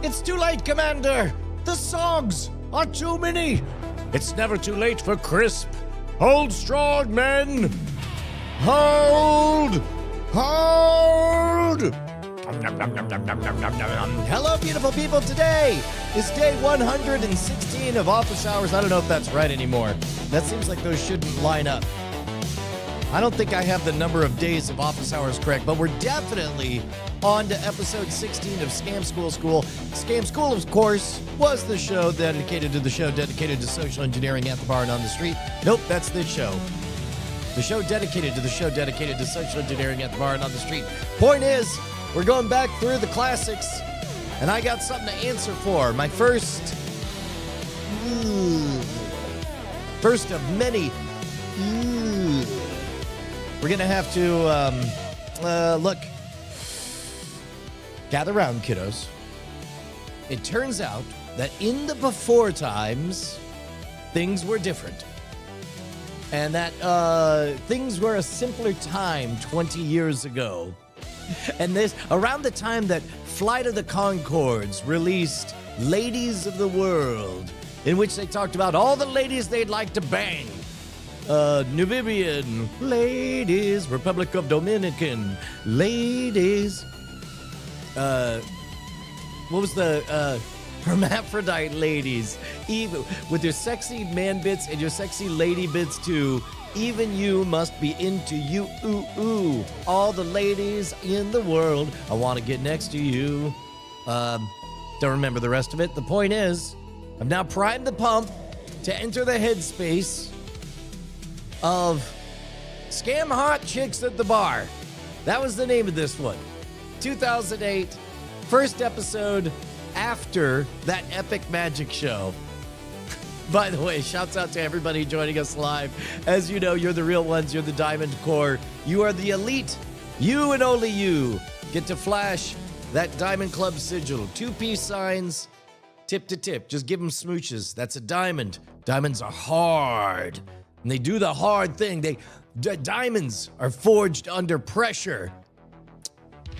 It's too late, Commander. The songs are too many. It's never too late for crisp. Hold strong, men. Hold. Hold. Hello, beautiful people. Today is day 116 of office hours. I don't know if that's right anymore. That seems like those shouldn't line up. I don't think I have the number of days of office hours correct, but we're definitely on to episode 16 of Scam School. Scam School, of course, was the show dedicated to social engineering at the bar and on the street. Nope, that's this show. The show dedicated to social engineering at the bar and on the street. Point is, we're going back through the classics, and I got something to answer for. My first of many. We're going to have to, look. Gather round, kiddos. It turns out that in the before times, things were different. And that things were a simpler time 20 years ago. And this, around the time that Flight of the Conchords released Ladies of the World, in which they talked about all the ladies they'd like to bang. Nubian ladies, Republic of Dominican ladies. What was the hermaphrodite ladies? Even with your sexy man bits and your sexy lady bits too. Even you must be into you. Ooh. All the ladies in the world, I want to get next to you. Don't remember the rest of it. The point is, I've now primed the pump to enter the headspace of Scam Hot Chicks at the Bar. That was the name of this one. 2008, first episode after that epic magic show. By the way, shouts out to everybody joining us live. As you know, you're the real ones. You're the Diamond Core. You are the elite. You and only you get to flash that Diamond Club sigil. 2 peace signs, tip to tip. Just give them smooches. That's a diamond. Diamonds are hard. And they do the hard thing. Diamonds are forged under pressure.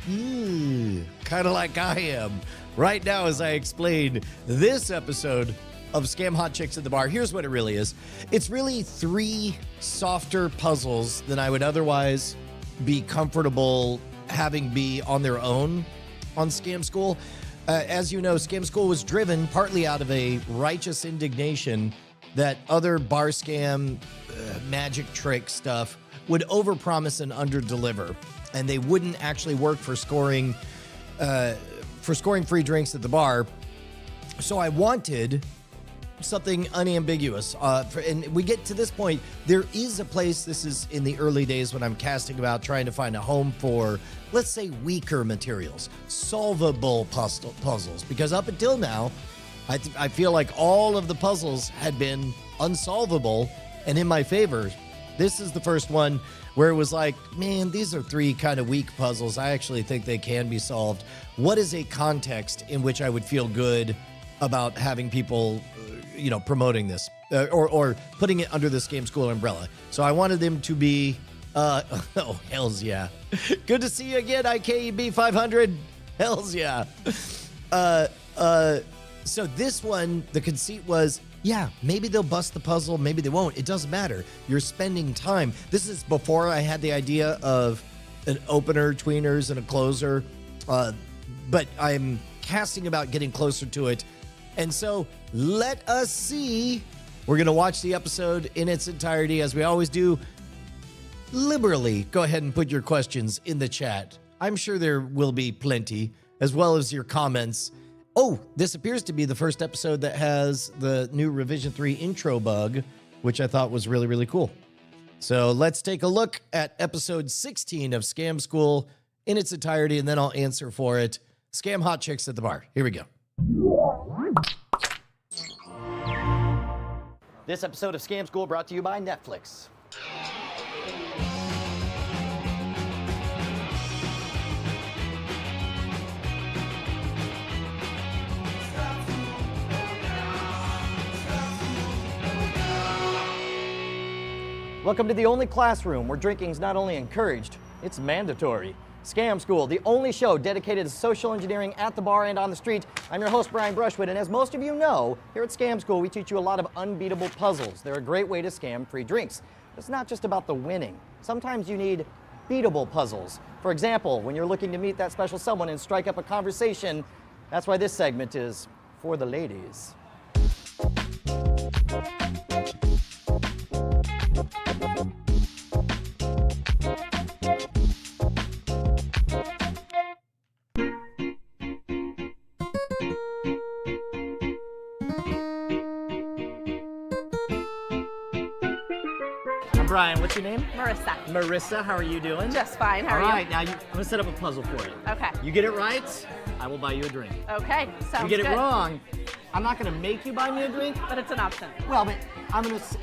Kind of like I am right now as I explain this episode of Scam Hot Chicks at the Bar. Here's what it really is. It's really 3 softer puzzles than I would otherwise be comfortable having be on their own on Scam School. As you know, Scam School was driven partly out of a righteous indignation that other bar scam magic trick stuff would overpromise and underdeliver, and they wouldn't actually work for scoring free drinks at the bar. So I wanted something unambiguous. And we get to this point, there is a place, this is in the early days when I'm casting about trying to find a home for, let's say, weaker materials, solvable puzzles, because up until now, I feel like all of the puzzles had been unsolvable and in my favor. This is the first one where it was like, man, these are 3 kind of weak puzzles. I actually think they can be solved. What is a context in which I would feel good about having people, promoting this or putting it under this Scam School umbrella? So I wanted them to be, oh, hells yeah. Good to see you again, IKEB 500. Hells yeah. So this one, the conceit was, yeah, maybe they'll bust the puzzle, maybe they won't. It doesn't matter. You're spending time. This is before I had the idea of an opener, tweeners, and a closer. But I'm casting about getting closer to it. And so let us see. We're going to watch the episode in its entirety, as we always do. Liberally, go ahead and put your questions in the chat. I'm sure there will be plenty, as well as your comments. Oh, this appears to be the first episode that has the new Revision 3 intro bug, which I thought was really, really cool. So let's take a look at episode 16 of Scam School in its entirety, and then I'll answer for it. Scam Hot Chicks at the Bar. Here we go. This episode of Scam School brought to you by Netflix. Welcome to the only classroom where drinking's not only encouraged, it's mandatory. Scam School, the only show dedicated to social engineering at the bar and on the street. I'm your host, Brian Brushwood, and as most of you know, here at Scam School, we teach you a lot of unbeatable puzzles. They're a great way to scam free drinks. It's not just about the winning. Sometimes you need beatable puzzles. For example, when you're looking to meet that special someone and strike up a conversation, that's why this segment is for the ladies. Brian, what's your name? Marissa. Marissa, how are you doing? Just fine. How are All you? right, now I'm gonna set up a puzzle for you. Okay. You get it right, I will buy you a drink. Okay. Sounds You get good. it wrong, I'm not gonna make you buy me a drink. But it's an option. Well, but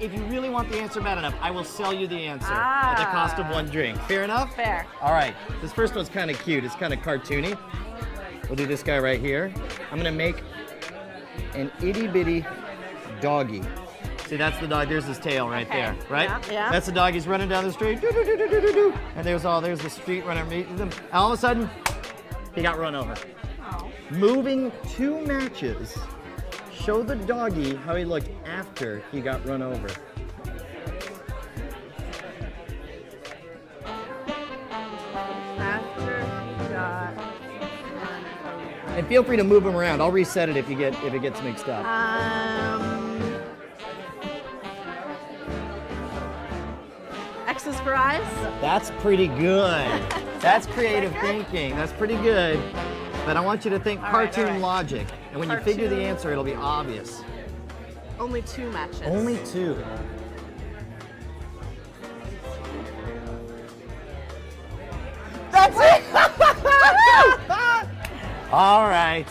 if you really want the answer bad enough, I will sell you the answer at the cost of one drink. Fair enough? Fair. All right, this first one's kind of cute. It's kind of cartoony. We'll do this guy right here. I'm gonna make an itty bitty doggie. See, that's the dog. There's his tail right there, right? Yeah, yeah. That's the dog. He's running down the street. Doo, doo, doo, doo, doo, doo, doo. And there's the street runner meeting them. And all of a sudden, he got run over. Oh. Moving 2 matches. Show the doggy how he looked after he got run over. After he got And feel free to move him around. I'll reset it if it gets mixed up. X's for eyes. That's pretty good. That's creative thinking. That's pretty good. But I want you to think cartoon all right. logic. And when you figure the Cartoon. answer, it'll be obvious. Only 2 matches. Only 2. That's it! All right.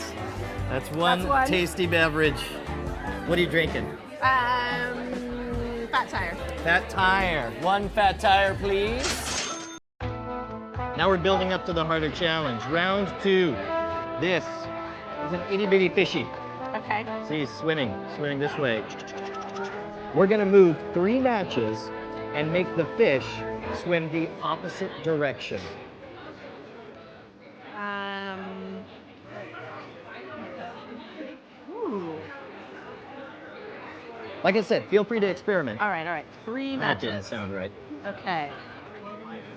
That's one tasty beverage. What are you drinking? Fat tire. Fat tire. 1 fat tire, please. Now we're building up to the harder challenge. Round 2. This is an itty bitty fishy. Okay. See, he's swimming this way. We're gonna move 3 matches and make the fish swim the opposite direction. Ooh. Like I said, feel free to experiment. All right. 3 That didn't matches. sound right. Okay.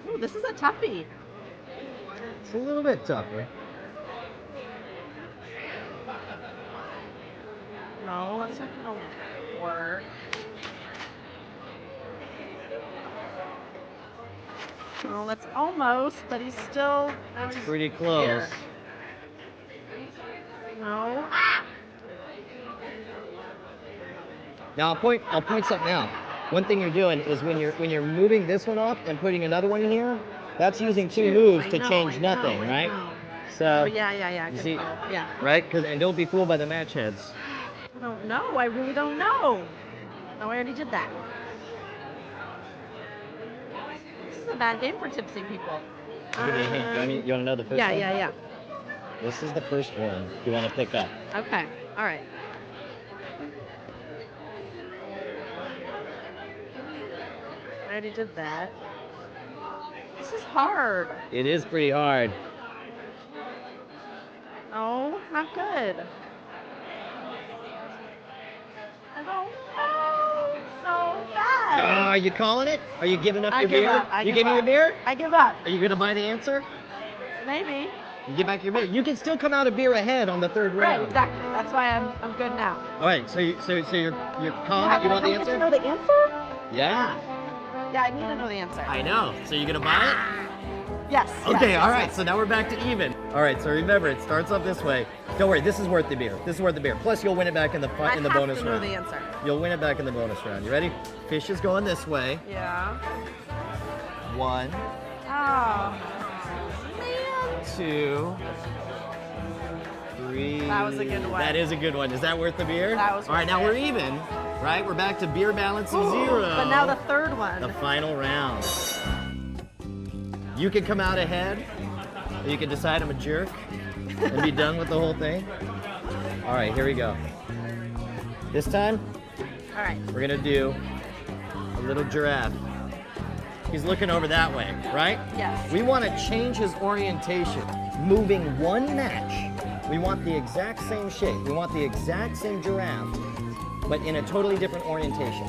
Ooh, this is a toughie. It's a little bit tougher. No, that's not gonna work. Well, that's almost, but he's still. Pretty close. Here. No. Now I'll point something out. One thing you're doing is when you're moving this one off and putting another one in here, that's using 2 moves to change nothing, right? So Oh, yeah. you see, Yeah. right? And don't be fooled by the match heads. I don't know. I really don't know. Oh, I already did that. This is a bad game for tipsy people. Give me a hint. You want to know the first one? Yeah. This is the first one you want to pick up. Okay. All right. I already did that. This is hard. It is pretty hard. No, not good. I don't know. So bad. Are you calling it? Are you giving up I your give beer? up. I You give giving up. your beer? I give up. Are you gonna buy the answer? Maybe. You give back your beer. You can still come out a beer ahead on the 3rd Right, round. exactly. That's why I'm good now. All right. So you're calling it. You want the Don't get to answer? know the answer? Yeah. Yeah, I need to know the answer. I know. So you gonna buy it? Yes. Okay, yes, all right, yes. so now we're back to even. All right, so remember, it starts off this way. Don't worry, this is worth the beer. This is worth the beer. Plus, you'll win it back in the I bonus have to know round. the answer. You'll win it back in the bonus round. You ready? Fish is going this way. Yeah. 1, Oh, man. 2, 3. That was a good one. That is a good one. Is that worth the beer? That was All right, worth now it. we're even, right? We're back to beer balance of 0. But now the 3rd one. The final round. You can come out ahead, or you can decide I'm a jerk and be done with the whole thing. All right, here we go. This time, All right. we're gonna do a little giraffe. He's looking over that way, right? Yes. We want to change his orientation. Moving one match. We want the exact same shape. We want the exact same giraffe, but in a totally different orientation.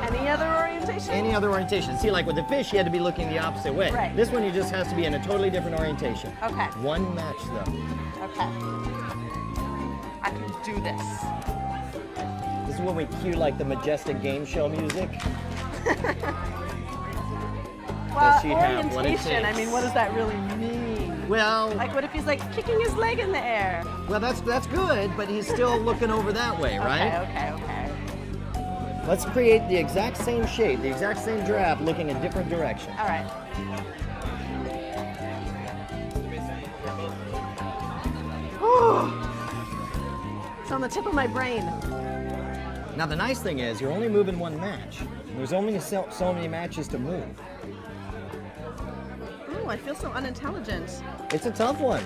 Any other orientation? Any other orientation. See, like with the fish, he had to be looking the opposite way. Right. This one, he just has to be in a totally different orientation. Okay. One match, though. Okay. I can do this. This is when we cue like the majestic game show music. Well, she have what it orientation, I takes? mean, what does that really mean? Well, Like, what if he's like kicking his leg in the air? well, that's good, but he's still looking over that way, right? Okay. Let's create the exact same shape, the exact same giraffe looking a different direction. All right. It's on the tip of my brain. Now, the nice thing is you're only moving one match. There's only so many matches to move. Oh, I feel so unintelligent. It's a tough one.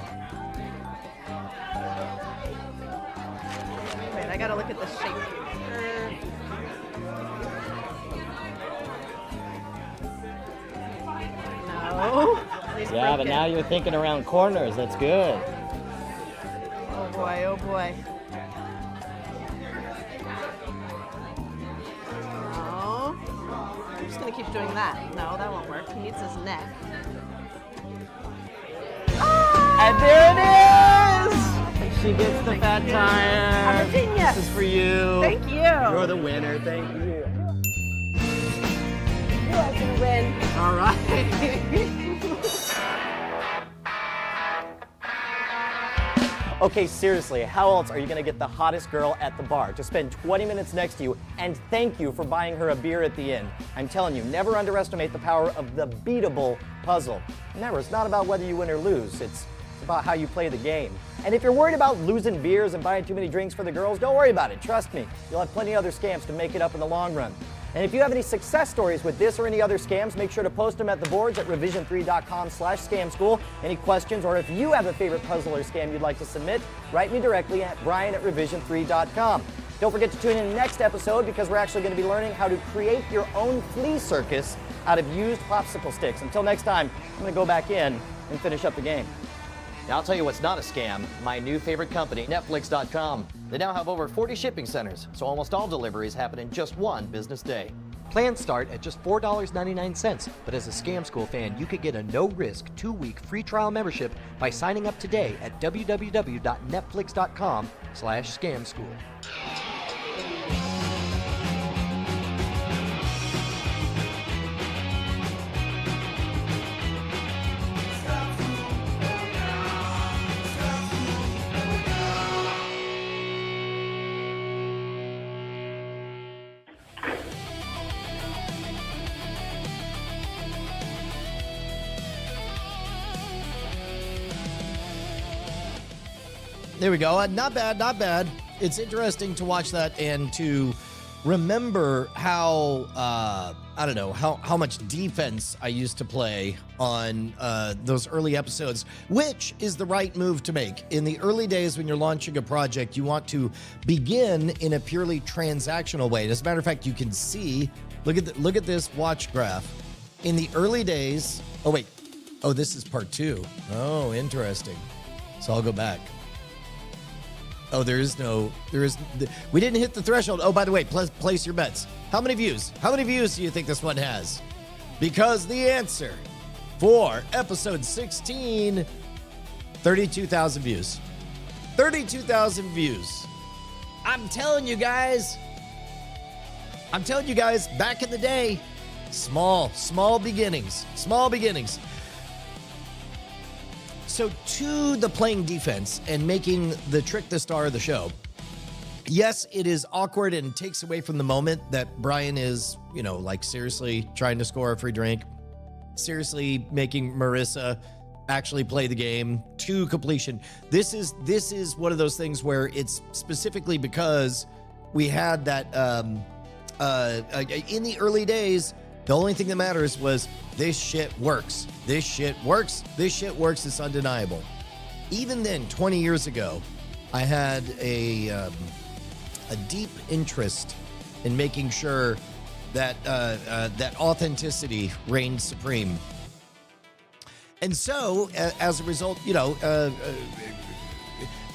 Wait, I gotta look at the shape. No. He's Yeah, but broken. now you're thinking around corners. That's good. Oh boy, oh boy. No. I'm just gonna keep doing that. No, that won't work. He needs his neck. And there it is! She gets the fat tire. I'm a genius. This is for you. Thank you. You're the winner. Thank you. You are gonna win. All right. Okay, seriously, how else are you gonna get the hottest girl at the bar to spend 20 minutes next to you and thank you for buying her a beer at the end? I'm telling you, never underestimate the power of the beatable puzzle. Remember, it's not about whether you win or lose, it's about how you play the game. And if you're worried about losing beers and buying too many drinks for the girls, don't worry about it, trust me. You'll have plenty of other scams to make it up in the long run. And if you have any success stories with this or any other scams, make sure to post them at the boards at revision3.com/scamschool. Any questions, or if you have a favorite puzzle or scam you'd like to submit, write me directly at brian@revision3.com. Don't forget to tune in the next episode because we're actually going to be learning how to create your own flea circus out of used popsicle sticks. Until next time, I'm going to go back in and finish up the game. Now, I'll tell you what's not a scam, my new favorite company, Netflix.com. They now have over 40 shipping centers, so almost all deliveries happen in just one business day. Plans start at just $4.99, but as a Scam School fan, you could get a no-risk 2-week free trial membership by signing up today at www.netflix.com/scamschool. There we go. Not bad, not bad. It's interesting to watch that and to remember how, I don't know, how much defense I used to play on those early episodes, which is the right move to make. In the early days when you're launching a project, you want to begin in a purely transactional way. As a matter of fact, you can see, look at this watch graph. In the early days, this is part 2. Oh, interesting. So I'll go back. Oh, we didn't hit the threshold. Oh, by the way, place your bets. How many views? How many views do you think this one has? Because the answer for episode 16, 32,000 views. 32,000 views. I'm telling you guys, back in the day, small beginnings. So to the playing defense and making the trick the star of the show, yes, it is awkward and takes away from the moment that Brian is, seriously trying to score a free drink, seriously making Marissa actually play the game to completion. This is one of those things where it's specifically because we had that in the early days. The only thing that matters was this shit works. This shit works. It's undeniable. Even then, 20 years ago, I had a deep interest and making sure that that authenticity reigns supreme. And so, as a result,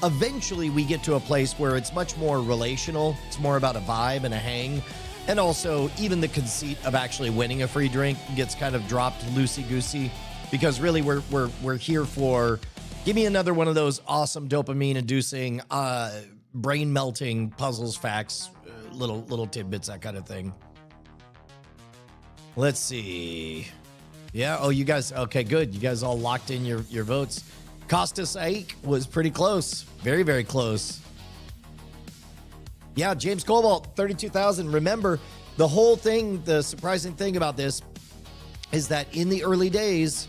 eventually we get to a place where it's much more relational. It's more about a vibe and a hang. And also, even the conceit of actually winning a free drink gets kind of dropped loosey-goosey, because really we're here for, give me another one of those awesome dopamine-inducing, brain-melting puzzles, facts, little tidbits, that kind of thing. Let's see. Yeah, oh, you guys, okay, good. You guys all locked in your votes. Costas Aik was pretty close. Very, very close. Yeah, James Cobalt, 32,000. Remember, the whole thing, the surprising thing about this is that in the early days,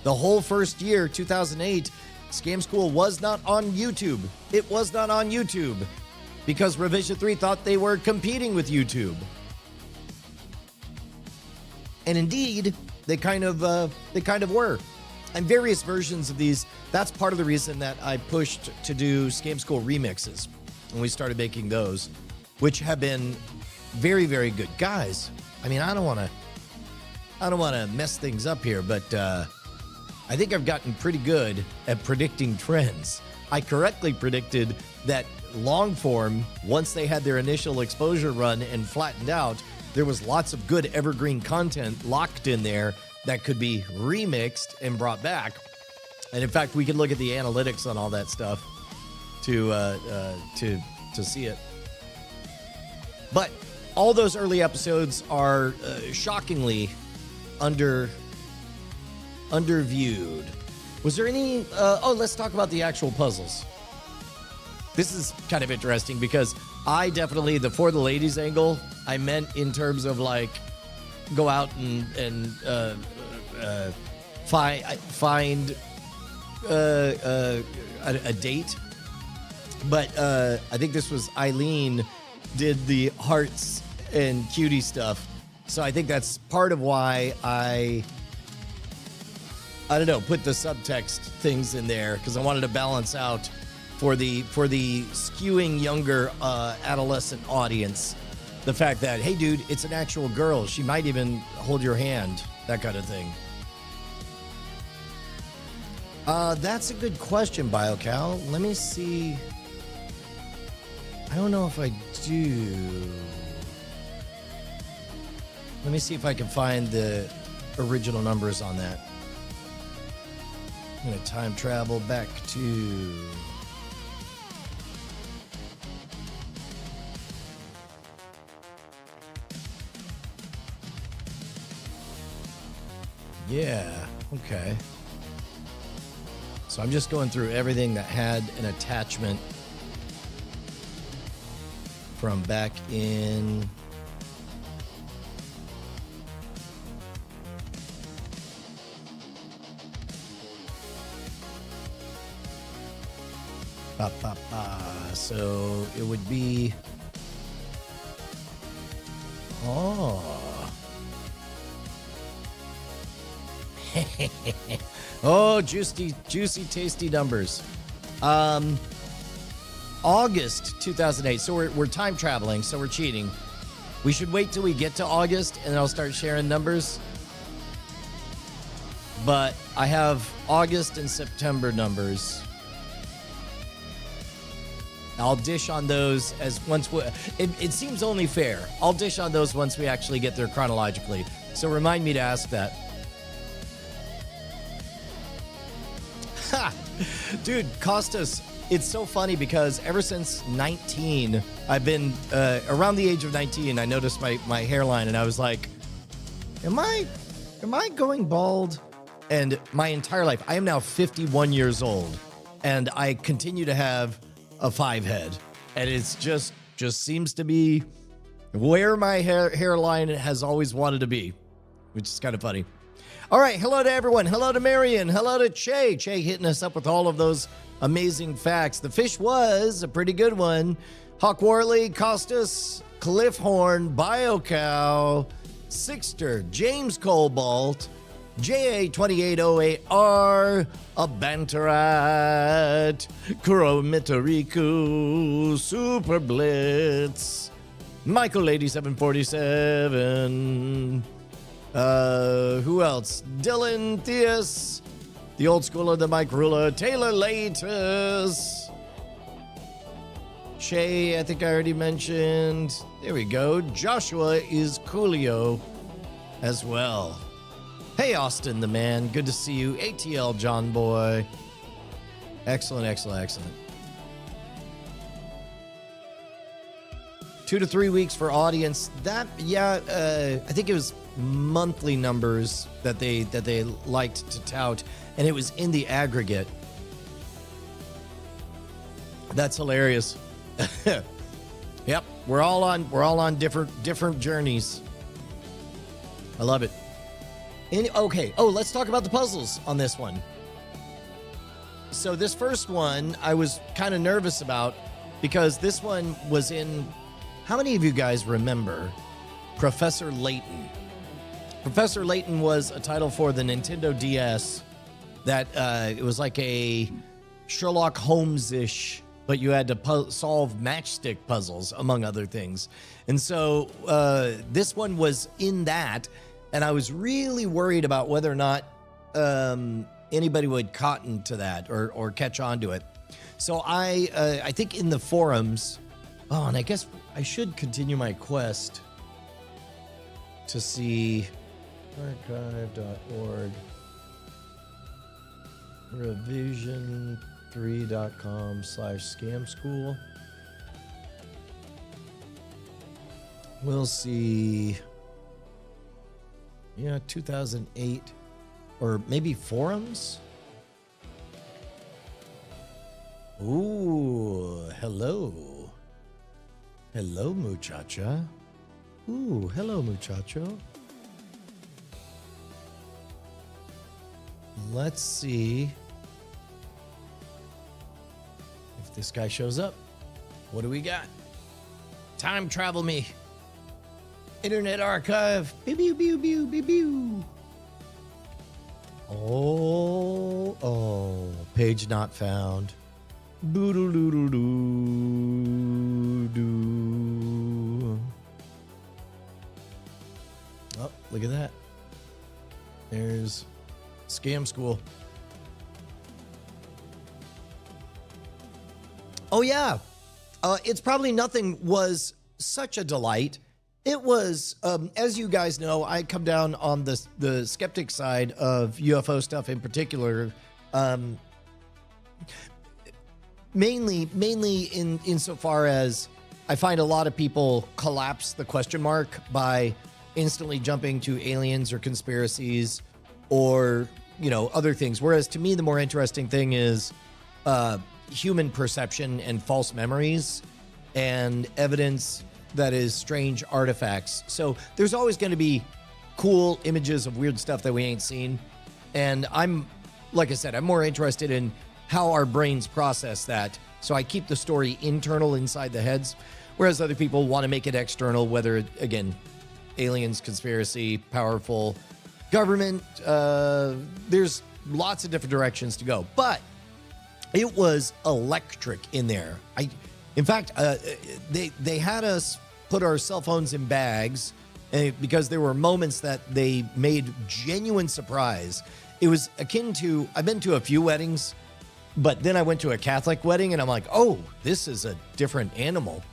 the whole first year, 2008, Scam School was not on YouTube. It was not on YouTube because Revision 3 thought they were competing with YouTube. And indeed, they kind of were. And various versions of these, that's part of the reason that I pushed to do Scam School remixes. And we started making those, which have been very, very good. Guys, I mean, I don't want to mess things up here, but I think I've gotten pretty good at predicting trends. I correctly predicted that long form, once they had their initial exposure run and flattened out, there was lots of good evergreen content locked in there that could be remixed and brought back. And in fact, we could look at the analytics on all that stuff to see it. But all those early episodes are shockingly underviewed. Was there any? Let's talk about the actual puzzles. This is kind of interesting because I definitely, the For the Ladies angle, I meant in terms of like go out and find a date. But I think this was Eileen did the hearts and cutie stuff. So I think that's part of why I don't know, put the subtext things in there, because I wanted to balance out for the skewing younger adolescent audience, the fact that, hey dude, it's an actual girl. She might even hold your hand, that kind of thing. That's a good question, BioCal. Let me see. I don't know if I do. Let me see if I can find the original numbers on that. I'm going to time travel back to... Yeah, okay. So I'm just going through everything that had an attachment from back in... So it would be... Oh. Oh, juicy, tasty numbers. August 2008. So we're time traveling, so we're cheating. We should wait till we get to August, and I'll start sharing numbers. But I have August and September numbers. I'll dish on those as once it seems only fair. I'll dish on those once we actually get there chronologically. So remind me to ask that. Ha! Dude, Costas, it's so funny because ever since 19, I've been around the age of 19, I noticed my hairline and I was like, am I going bald? And my entire life, I am now 51 years old and I continue to have a 5 head, and it's just seems to be where my hairline has always wanted to be, which is kind of funny. All right, hello to everyone. Hello to Marion. Hello to Che hitting us up with all of those amazing facts. The fish was a pretty good one. Hawk Warley, Costas, Cliff Horn, BioCow, Sixter, James Cobalt, JA2808R, Abantarat, Kuromitariku, Super Blitz, Michael Lady 747. Who else? Dylan Theus, the old schooler, the Mike Ruler, Taylor Latus, Shay, I think I already mentioned. There we go. Joshua is Coolio as well. Hey, Austin the man. Good to see you. ATL John Boy. Excellent, excellent, excellent. 2 to 3 weeks for audience. That, yeah, I think it was monthly numbers that they liked to tout, and it was in the aggregate. That's hilarious. Yep, we're all on different journeys. I love it. Okay. Oh, let's talk about the puzzles on this one. So this first one I was kind of nervous about because this one was in. How many of you guys remember Professor Layton? Professor Layton was a title for the Nintendo DS that it was like a Sherlock Holmes-ish, but you had to solve matchstick puzzles, among other things. And so this one was in that, and I was really worried about whether or not anybody would cotton to that or catch on to it. So I think in the forums, and I guess I should continue my quest to see archive.org, revision3.com/scam school. We'll see. Yeah, 2008, or maybe forums. Ooh, hello. Hello, muchacha. Ooh, hello, muchacho. Let's see if this guy shows up. What do we got? Time travel me. Internet archive. Pew, pew, pew, pew, pew, pew. Oh, page not found. Boodle-doodle-doo-doo. Oh, look at that. There's Scam School. Oh, yeah. It's Probably Nothing was such a delight. It was, as you guys know, I come down on the skeptic side of UFO stuff in particular. Mainly insofar as I find a lot of people collapse the question mark by instantly jumping to aliens or conspiracies or, other things. Whereas to me, the more interesting thing is human perception and false memories and evidence that is strange artifacts. So there's always going to be cool images of weird stuff that we ain't seen. And like I said, I'm more interested in how our brains process that. So I keep the story internal inside the heads, whereas other people want to make it external, whether, again, aliens, conspiracy, powerful government. There's lots of different directions to go. But it was electric in there. In fact, they had us put our cell phones in bags because there were moments that they made genuine surprise. It was akin to, I've been to a few weddings, but then I went to a Catholic wedding and I'm like, oh, this is a different animal.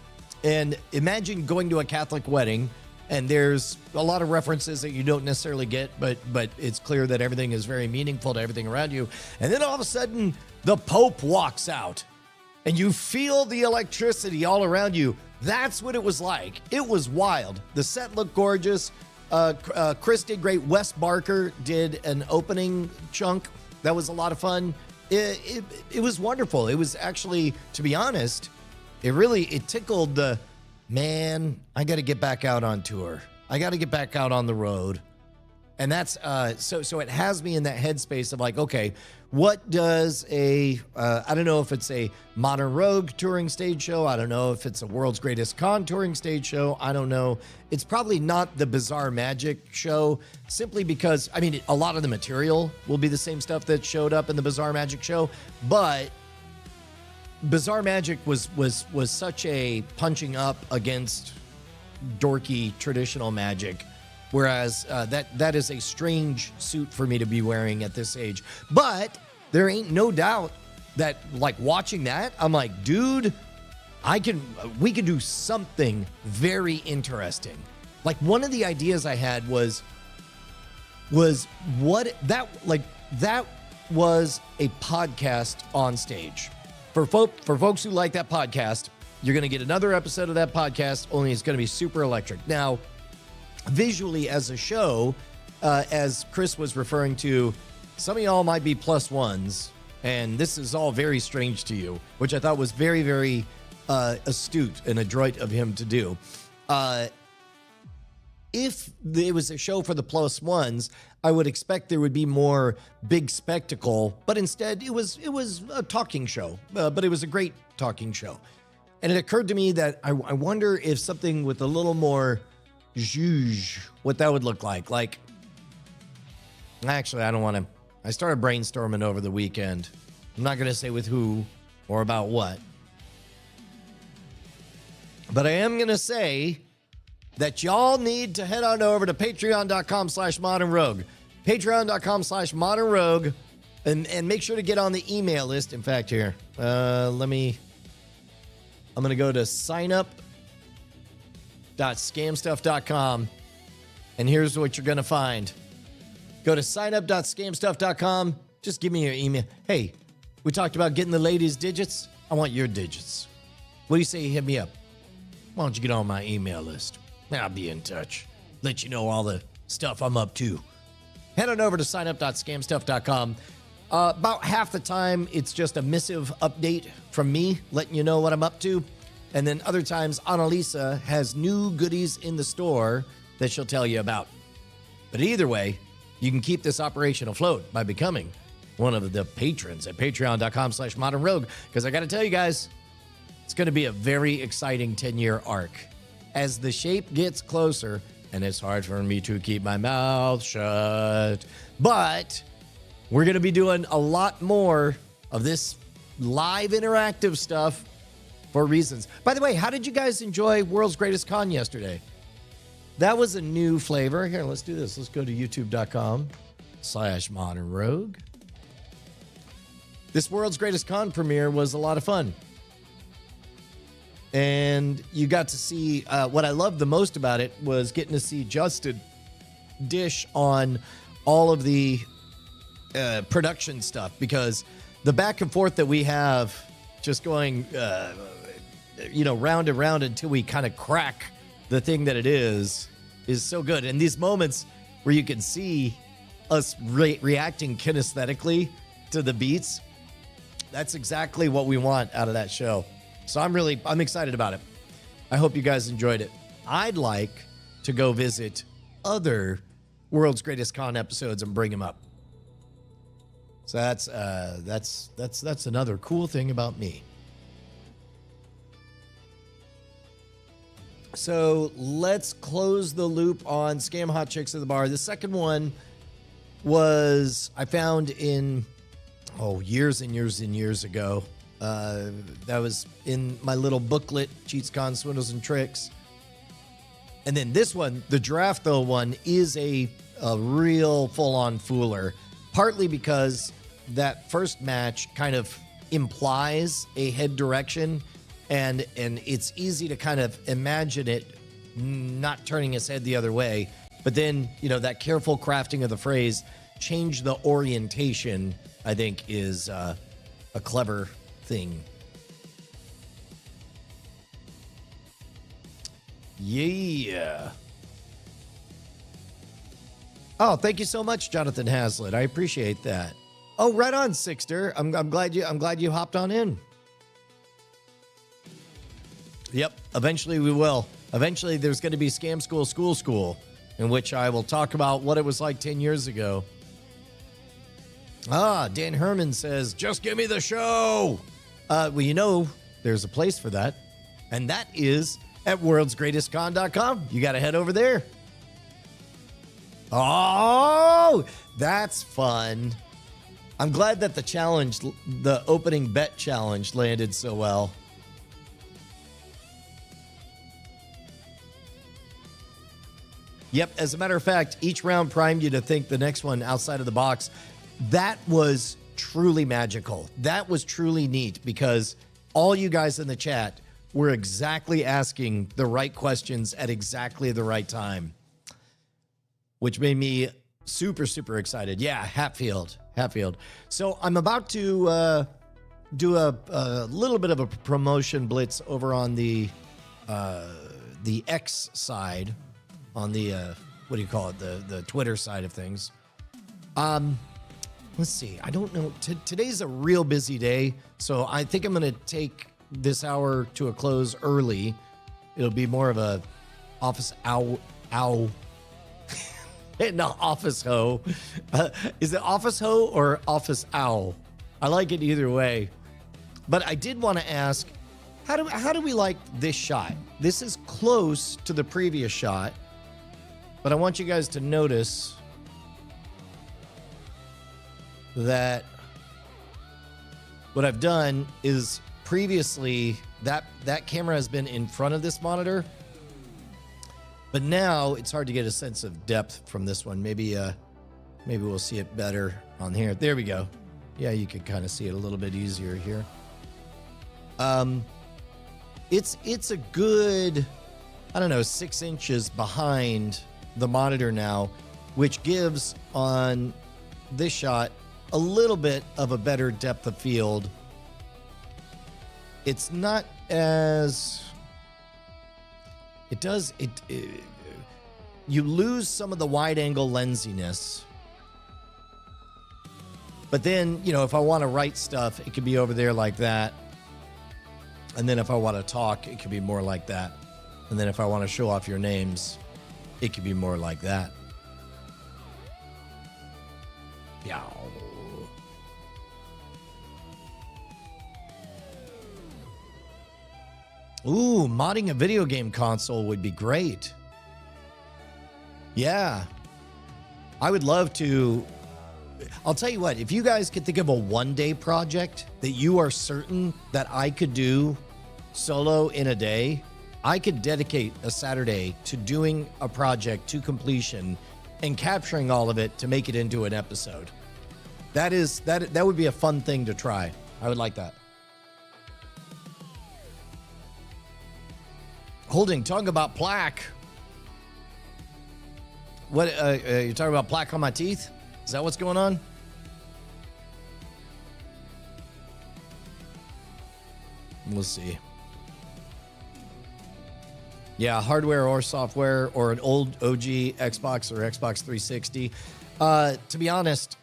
And imagine going to a Catholic wedding and there's a lot of references that you don't necessarily get, but it's clear that everything is very meaningful to everything around you. And then all of a sudden, the Pope walks out and you feel the electricity all around you. That's what it was like. It was wild. The set looked gorgeous. Chris did great. Wes Barker did an opening chunk. That was a lot of fun. It was wonderful. It was actually, to be honest, it tickled the, man, I got to get back out on tour. I got to get back out on the road. And that's, so it has me in that headspace of like, okay, what does I don't know if it's a Modern Rogue touring stage show. I don't know if it's a World's Greatest Con touring stage show. I don't know. It's probably not the Bizarre Magic show, simply because, a lot of the material will be the same stuff that showed up in the Bizarre Magic show, but Bizarre Magic was such a punching up against dorky traditional magic. Whereas that is a strange suit for me to be wearing at this age. But there ain't no doubt that, like, watching that, I'm like, dude, we could do something very interesting. Like, one of the ideas I had was that was a podcast on stage. For folks who like that podcast, you're going to get another episode of that podcast, only it's going to be super electric. Now, visually as a show, as Chris was referring to, some of y'all might be plus ones, and this is all very strange to you, which I thought was very, very astute and adroit of him to do. If there was a show for the plus ones, I would expect there would be more big spectacle, but instead it was a talking show, but it was a great talking show. And it occurred to me that I wonder if something with a little more zhuzh, what that would look like. Like, actually, I don't want to. I started brainstorming over the weekend. I'm not going to say with who or about what. But I am going to say that y'all need to head on over to patreon.com/modernrogue. Patreon.com/modernrogue. And make sure to get on the email list. In fact, here, I'm going to go to signup.scamstuff.com. And here's what you're going to find. Go to signup.scamstuff.com. Just give me your email. Hey, we talked about getting the ladies' digits. I want your digits. What do you say you hit me up? Why don't you get on my email list? I'll be in touch. Let you know all the stuff I'm up to. Head on over to signup.scamstuff.com. About half the time, it's just a missive update from me, letting you know what I'm up to. And then other times, Annalisa has new goodies in the store that she'll tell you about. But either way, you can keep this operation afloat by becoming one of the patrons at patreon.com/modernrogue. Because I got to tell you guys, it's going to be a very exciting 10-year arc. As the shape gets closer, and it's hard for me to keep my mouth shut, but we're going to be doing a lot more of this live interactive stuff for reasons. By the way, how did you guys enjoy World's Greatest Con yesterday? That was a new flavor. Here, let's do this. Let's go to youtube.com/modernrogue. This World's Greatest Con premiere was a lot of fun. And you got to see, what I loved the most about it was getting to see Justin dish on all of the production stuff, because the back and forth that we have just going, round and round until we kind of crack the thing that it is so good. And these moments where you can see us reacting kinesthetically to the beats, that's exactly what we want out of that show. So I'm excited about it. I hope you guys enjoyed it. I'd like to go visit other World's Greatest Con episodes and bring them up. So that's another cool thing about me. So let's close the loop on Scam Hot Chicks at the Bar. The second one was I found in years and years and years ago. That was in my little booklet, Cheats, Cons, Swindles, and Tricks. And then this one, the Giraffe Though one, is a real full-on fooler, partly because that first match kind of implies a head direction, and it's easy to kind of imagine it not turning his head the other way. But then, that careful crafting of the phrase, change the orientation, I think is a clever thing. Yeah. Oh, thank you so much, Jonathan Hazlitt. I appreciate that. Oh, right on, Sixter. I'm glad you hopped on in. Yep. Eventually we will. Eventually there's going to be Scam School, in which I will talk about what it was like 10 years ago. Dan Herman says, just give me the show. Well, there's a place for that. And that is at worldsgreatestcon.com. You got to head over there. Oh, that's fun. I'm glad that the opening bet challenge landed so well. Yep. As a matter of fact, each round primed you to think the next one outside of the box. That was truly magical. That was truly neat because all you guys in the chat were exactly asking the right questions at exactly the right time, which made me super, super excited. Yeah, Hatfield. So I'm about to do a little bit of a promotion blitz over on the X side, on the what do you call it, the Twitter side of things. Let's see. I don't know. Today's a real busy day, so I think I'm going to take this hour to a close early. It'll be more of a office ow. No, office ho. Is it office ho or office owl? I like it either way. But I did want to ask, how do we like this shot? This is close to the previous shot, but I want you guys to notice that what I've done is previously that camera has been in front of this monitor, but now it's hard to get a sense of depth from this one. Maybe we'll see it better on here. There we go. Yeah, you can kind of see it a little bit easier here. It's a good, I don't know, 6 inches behind the monitor now, which gives on this shot a little bit of a better depth of field. It's not as, you lose some of the wide angle lensiness, but then, you know, if I want to write stuff, it could be over there like that. And then if I want to talk, it could be more like that. And then if I want to show off your names, it could be more like that. Yeah. Ooh, modding a video game console would be great. Yeah. I would love to. I'll tell you what, if you guys could think of a one-day project that you are certain that I could do solo in a day, I could dedicate a Saturday to doing a project to completion and capturing all of it to make it into an episode. That would be a fun thing to try. I would like that. Holding, talking about plaque. What, you're talking about plaque on my teeth? Is that what's going on? We'll see. Yeah, hardware or software or an old OG Xbox or Xbox 360. To be honest,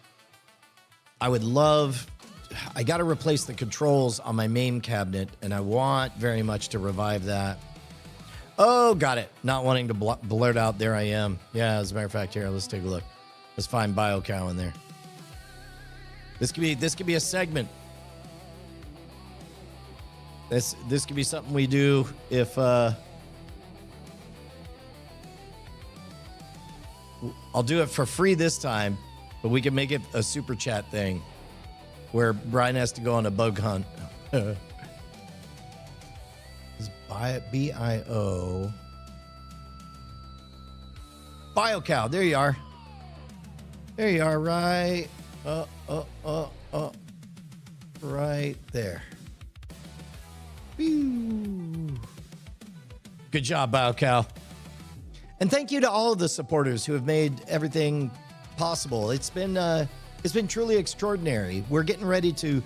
I would love, I got to replace the controls on my main cabinet, and I want very much to revive that. Oh, got it. Not wanting to blurt out, there I am. Yeah, as a matter of fact, here, let's take a look. Let's find BioCow in there. This could be a segment. This could be something we do if I'll do it for free this time, but we can make it a super chat thing where Brian has to go on a bug hunt. B-I-O. BioCow, there you are. There you are, right. Right there. Pew. Good job, BioCow. And thank you to all of the supporters who have made everything possible. It's been truly extraordinary. We're getting ready to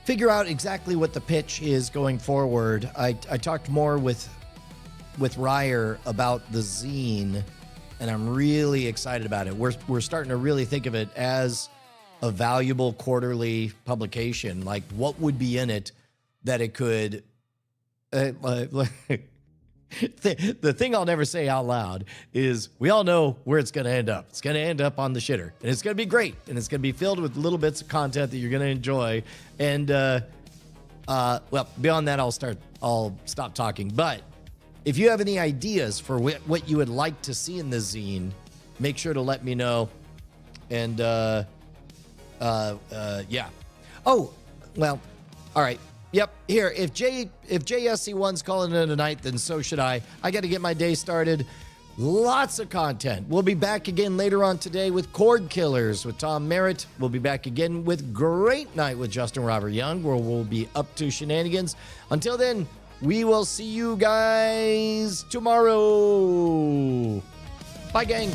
figure out exactly what the pitch is going forward. I talked more with Ryer about the zine, and I'm really excited about it. We're starting to really think of it as a valuable quarterly publication. Like, what would be in it that it could... the thing I'll never say out loud is we all know where it's going to end up. It's going to end up on the shitter, and it's going to be great, and it's going to be filled with little bits of content that you're going to enjoy. And well, beyond that, I'll stop talking. But if you have any ideas for what you would like to see in the zine, make sure to let me know. And yeah. Oh, well, all right. Yep, here, if JSC1's calling it a night, then so should I. I got to get my day started. Lots of content. We'll be back again later on today with Cord Killers with Tom Merritt. We'll be back again with Great Night with Justin Robert Young, where we'll be up to shenanigans. Until then, we will see you guys tomorrow. Bye, gang.